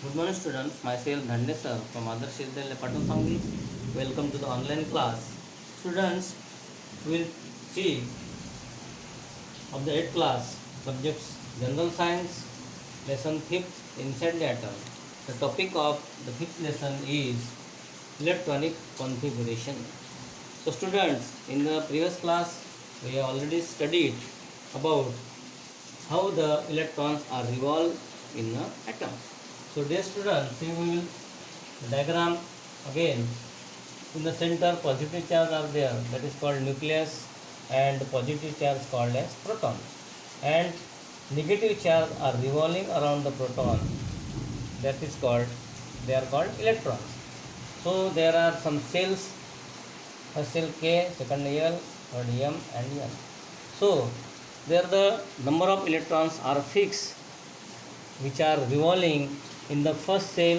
Good morning students, myself Dhande sir from Adarsh Vidyalaya Patusangi. Welcome to the online class. Students, we will see of the 8th class subjects General Science, lesson 5th Inside the Atom. The topic of the 5th lesson is electronic configuration. So students, in the previous class we have already studied about how the electrons are revolved in the atom. So dear students, we will diagram again. In the center positive charge are there, that is called nucleus, and positive charge called as proton, and negative charge are revolving around the proton, that is called, they are called electrons. So there are some cells, first cell K, second L, third M and N. So there the number of electrons are fixed which are revolving in the first cell,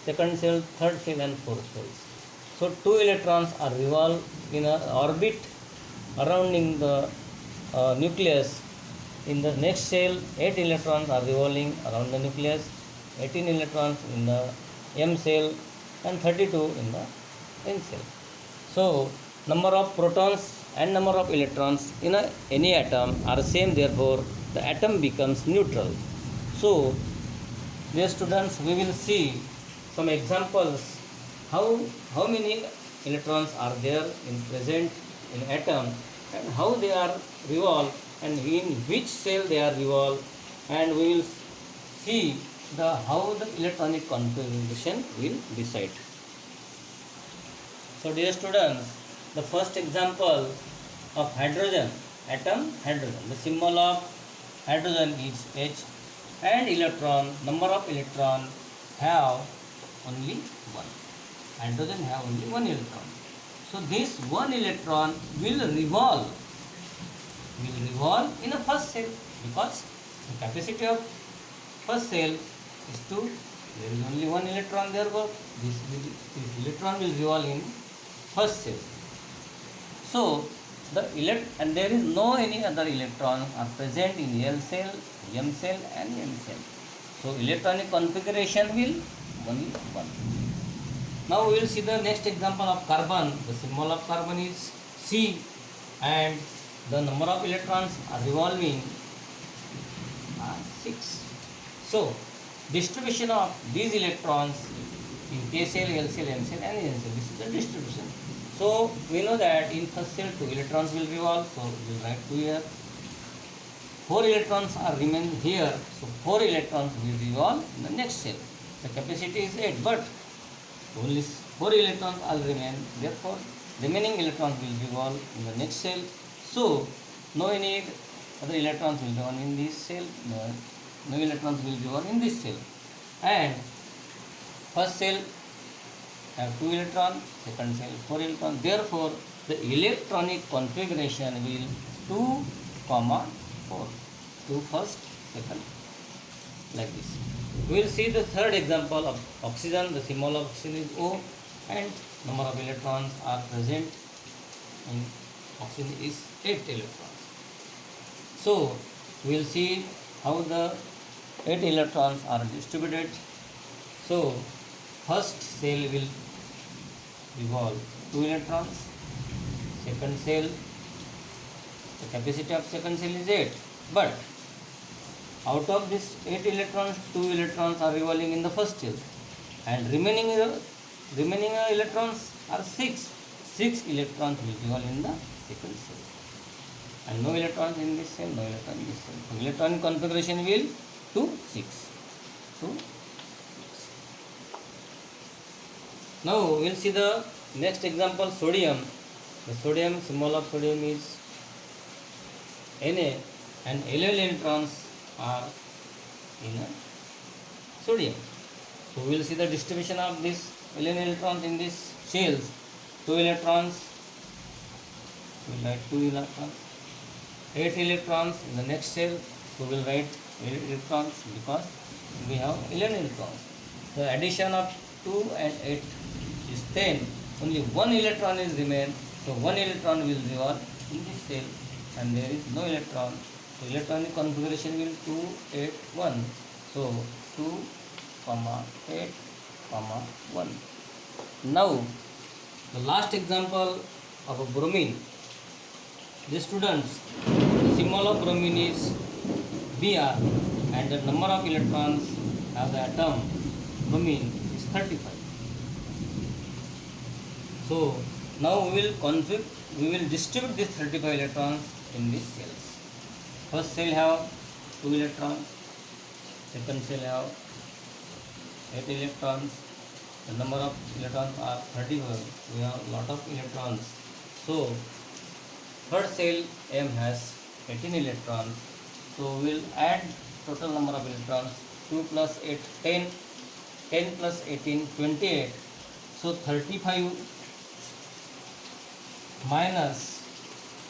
second cell, third cell and fourth cells. So two electrons are revolve in an orbit surrounding the nucleus. In the next cell, 8 electrons are revolving around the nucleus, 18 electrons in the M cell and 32 in the N cell. So number of protons and number of electrons in any atom are same, therefore the atom becomes neutral. So dear students, we will see some examples how many electrons are there in present in atom and how they are revolved and in which cell they are revolved, and we will see the how the electronic configuration will decide. So dear students, the first example of hydrogen atom, hydrogen, the symbol of hydrogen is H, and electron, number of electron have only one. Hydrogen have only one electron. So this one electron will revolve in a first cell, because the capacity of first cell is 2. There is only one electron, therefore this electron will revolve in first cell. So and there is no any other electron are present in L cell, M cell and N cell. So electronic configuration will only one. Now we will see the next example of carbon. The symbol of carbon is C, and the number of electrons are revolving are 6. So distribution of these electrons in K cell, L cell, M cell and N cell, this is the distribution. So we know that in first cell 2 electrons will revolve, so we will write 2 here. 4 electrons are remain here, so 4 electrons will revolve in the next cell. The capacity is 8, but only 4 electrons will remain, therefore remaining electrons will revolve in the next cell. So no any other electrons will revolve in this cell, no electrons will revolve in this cell. And first cell have 2 electrons, second cell 4 electrons, therefore the electronic configuration will 2, 4, 2 first, second, like this. We will see the third example of oxygen. The symbol of oxygen is O, and number of electrons are present in oxygen is 8 electrons. So we will see how the 8 electrons are distributed. So first cell will revolve 2 electrons, second cell, the capacity of second cell is 8, but out of this 8 electrons, 2 electrons are revolving in the first cell, and remaining electrons are 6. 6 electrons will revolve in the second cell, and no electrons in this cell, no electron in this cell. So electronic configuration will 2, 6. 2, 6. Now we will see the next example, sodium. The sodium, symbol of sodium is Na, and 11 electrons are in sodium. So we will see the distribution of this 11 electrons in this shells. 2 electrons, we will write 2 electrons. 8 electrons in the next cell, so we will write 8 electrons because we have 11 electrons. The addition of 2 and 8 is 10. Only 1 electron is remain, so 1 electron will revolve in this cell, and there is no electron. So electronic configuration will 2, 8, 1. So 2, comma 8, comma 1. Now, the last example of a bromine. The students, the symbol of bromine is Br and the number of electrons of the atom bromine is 35. So now we will distribute these 35 electrons in these cells. First cell have 2 electrons, second cell have 8 electrons. The number of electrons are 35. We have lot of electrons. So third cell M has 18 electrons. So we will add total number of electrons. 2 plus 8, 10. 10 plus 18, 28. So 35 minus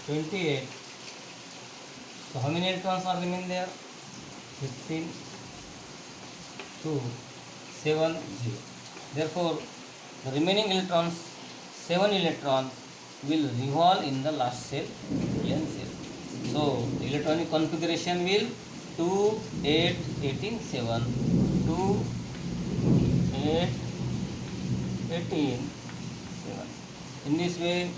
28. So how many electrons are remaining there? 15, 2, 7, 0. Therefore, the remaining electrons, 7 electrons, will revolve in the last cell, N cell. So the electronic configuration will 2, 8, 18, 7, 2, 8, 18, 7. In this way,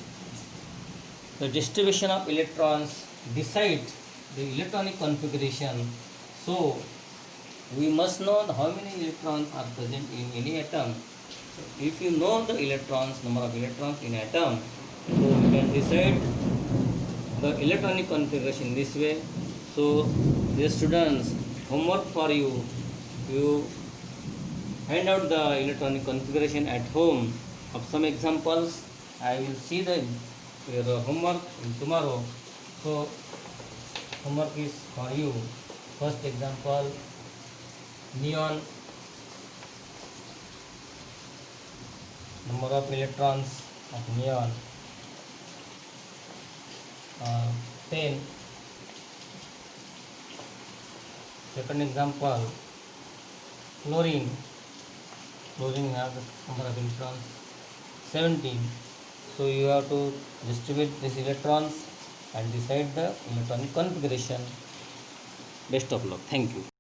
the distribution of electrons decide the electronic configuration. So we must know how many electrons are present in any atom. So if you know the electrons, number of electrons in atom, so you can decide the electronic configuration this way. So dear students, homework for you, you find out the electronic configuration at home of some examples. I will see your homework tomorrow. So homework is for you. First example, neon, number of electrons of neon 10. Second example, chlorine. Chlorine has the number of electrons 17. So you have to distribute these electrons and decide the electronic configuration. Best of luck. Thank you.